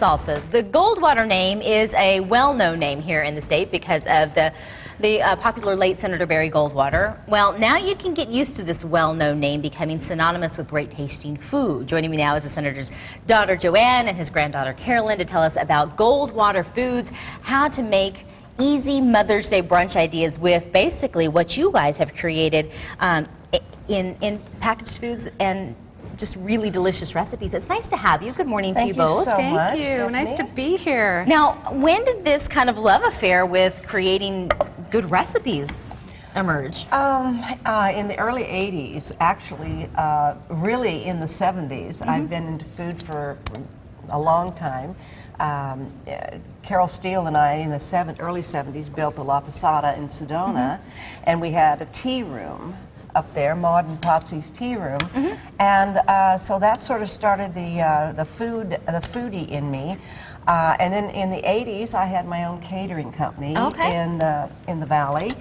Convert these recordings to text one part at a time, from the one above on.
salsa. The Goldwater name is a well-known name here in the state because of the popular late Senator Barry Goldwater. Well, now you can get used to this well-known name becoming synonymous with great tasting food. Joining me now is the Senator's daughter Joanne and his granddaughter Carolyn to tell us about Goldwater Foods, how to make easy Mother's Day brunch ideas with basically what you guys have created in packaged foods and just really delicious recipes. It's nice to have you. Good morning to you both. Thank you. Stephanie. Nice to be here. Now, when did this kind of love affair with creating good recipes emerge? In the early 80s, actually, really in the 70s. I've been into food for a long time. Carol Steele and I, in the early 70s, built the La Posada in Sedona, and we had a tea room up there, Maud and Potsy's tea room, and so that sort of started the foodie in me. And then in the 80s, I had my own catering company in the Valley.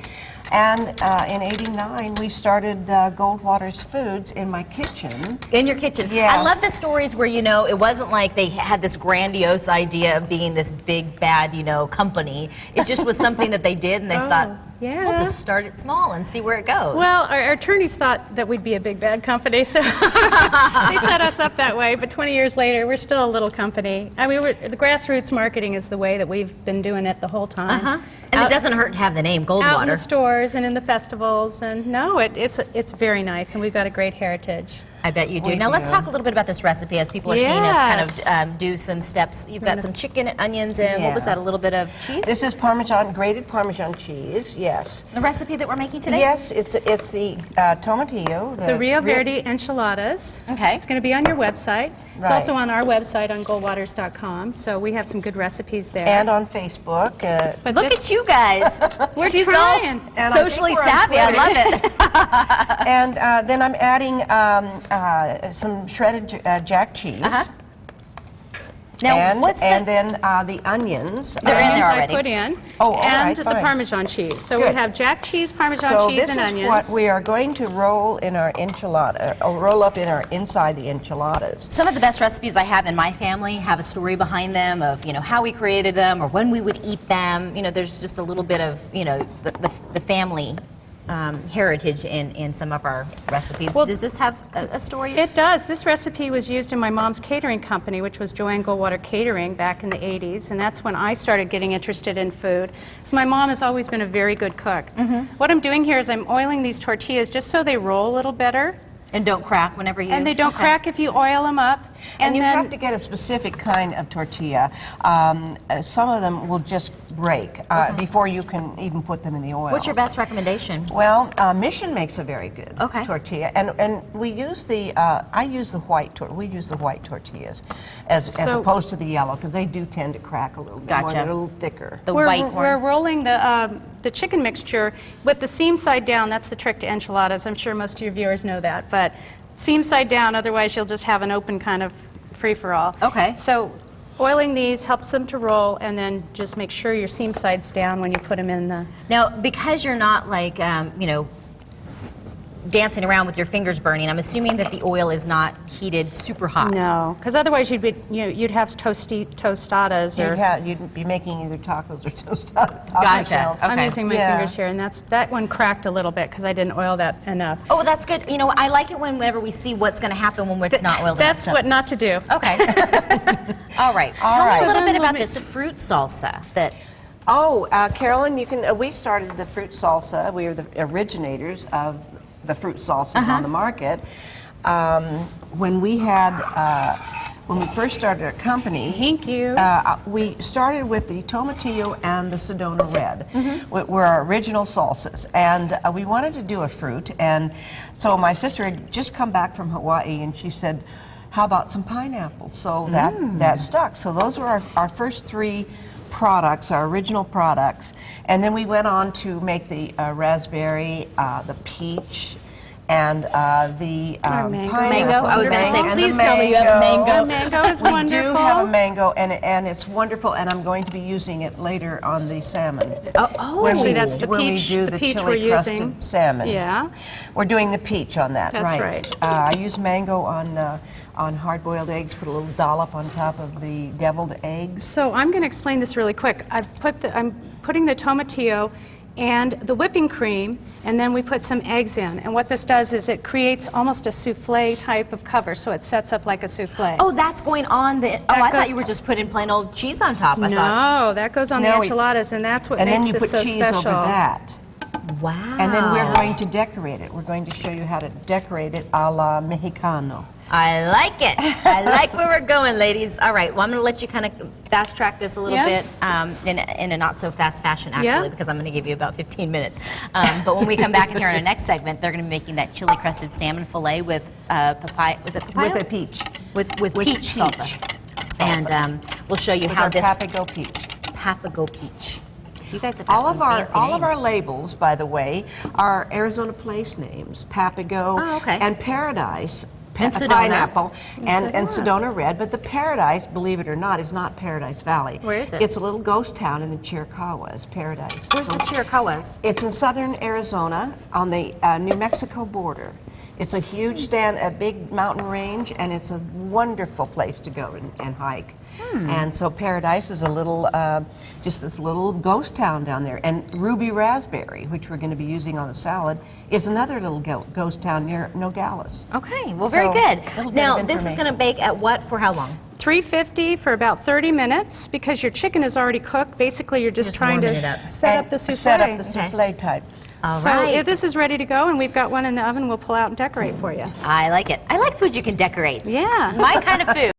And in '89, we started Goldwater's Foods in my kitchen. In your kitchen? Yes. I love the stories where, you know, it wasn't like they had this grandiose idea of being this big, bad, you know, company. It just was something that they did, and they thought, we'll just start it small and see where it goes. Well, our attorneys thought that we'd be a big bad company, so they set us up that way. But 20 years later, we're still a little company. I mean, the grassroots marketing is the way that we've been doing it the whole time. And it doesn't hurt to have the name Goldwater. Out in the stores and in the festivals, and no, it's very nice, and we've got a great heritage. I bet you do. Now let's talk a little bit about this recipe as people are seeing us kind of do some steps. You've got some chicken and onions and what was that, a little bit of cheese? This is grated Parmesan cheese, yes. The recipe that we're making today? Yes, it's the tomatillo. The Rio Verde enchiladas. Okay. It's going to be on your website. It's Right. also on our website on goldwaters.com, so we have some good recipes there. And on Facebook. But Look at you guys. We're all trying. And socially I think savvy. we're I on love it. And then I'm adding some shredded jack cheese. Now, and then the onions. They're in there onions already. I put in, Oh, all and right, the fine. Parmesan cheese. So Good. we have jack cheese, Parmesan So cheese, this and is onions. what we are going to roll in our enchilada, roll up in our inside the enchiladas. Some of the best recipes I have in my family have a story behind them of, you know, how we created them or when we would eat them. You know, there's just a little bit of, you know, the family heritage in some of our recipes. Well, does this have a story? It does. This recipe was used in my mom's catering company, which was Joanne Goldwater Catering back in the 80s, and that's when I started getting interested in food. So my mom has always been a very good cook. What I'm doing here is I'm oiling these tortillas just so they roll a little better. And don't crack whenever you... And they don't crack if you oil them up. And you then, have to get a specific kind of tortilla. Some of them will just break before you can even put them in the oil. What's your best recommendation? Well, Mission makes a very good Okay. tortilla, and we use the we use the white tortillas as opposed to the yellow, because they do tend to crack a little bit more. Gotcha. They're a little thicker. The we're, white we're one. rolling the chicken mixture with the seam side down. That's the trick to enchiladas. I'm sure most of your viewers know that, but seam side down, otherwise you'll just have an open kind of free-for-all. Okay. So oiling these helps them to roll, and then just make sure your seam side's down when you put them in the... Now, because you're not like, you know, dancing around with your fingers burning, I'm assuming that the oil is not heated super hot. No, because otherwise you'd have tostadas or... You'd be making either tacos or tostadas. Gotcha. Okay. I'm using my fingers here, and that one cracked a little bit because I didn't oil that enough. Oh, that's good. You know, I like it whenever we see what's going to happen when it's not oiled That's enough. what not to do. Okay. All right. Tell me a right. little bit Then about let me- this fruit salsa that... Oh, Carolyn, we started the fruit salsa. We were the originators of the fruit salsas on the market. When we first started our company, Thank you. We started with the tomatillo and the Sedona Red, were our original salsas, and we wanted to do a fruit. And so my sister had just come back from Hawaii, and she said, "How about some pineapples?" So that stuck. So those were our first three products, our original products, and then we went on to make the raspberry, the peach, and the mango. pineapple. Mango? I was gonna say, And the please tell me you have a mango. The mango is We wonderful. do have a mango, and it's wonderful, and I'm going to be using it later on the salmon. Actually, that's the when peach. we do the the peach chili we're crusted using. salmon. Yeah. We're doing the peach on that, That's right. I use mango on hard-boiled eggs, put a little dollop on top of the deviled eggs. So I'm going to explain this really quick. I'm putting the tomatillo and the whipping cream, and then we put some eggs in. And what this does is it creates almost a souffle type of cover, so it sets up like a souffle. Oh, that's going on the. Oh, I thought goes- you were just putting plain old cheese on top. I thought. No, that goes on the No, we- enchiladas, and that's what And makes then you this put so cheese special. over that. Wow. And then we're going to decorate it. We're going to show you how to decorate it a la Mexicano. I like it. I like where we're going, ladies. All right. Well, I'm going to let you kind of fast track this a little Yeah. bit in a not so fast fashion, actually, Yeah. because I'm going to give you about 15 minutes. But when we come back in here in our next segment, they're going to be making that chili crusted salmon fillet with papaya. Was it papaya? With a peach. With peach peach salsa. And we'll show you With how our this Papago peach. Papago peach. You guys have got All some of our fancy all of our names. labels, by the way, are Arizona place names: Papago Oh, okay. and Paradise. And Sedona. Pineapple and Sedona Red, but the Paradise, believe it or not, is not Paradise Valley. Where is it? It's a little ghost town in the Chiricahuas, Paradise. Where's the Chiricahuas? It's in southern Arizona on the New Mexico border. It's a huge a big mountain range, and it's a wonderful place to go and hike. And so Paradise is a little, just this little ghost town down there. And Ruby Raspberry, which we're going to be using on the salad, is another little ghost town near Nogales. Okay. Well, very So, good. little bit Now, of this is information. going to bake at what for how long? 350 for about 30 minutes because your chicken is already cooked. Basically, you're just trying warming it to up. set And up the souffle. Set up the souffle type. All So right. if this is ready to go, and we've got one in the oven, we'll pull out and decorate for you. I like it. I like food you can decorate. Yeah. My kind of food.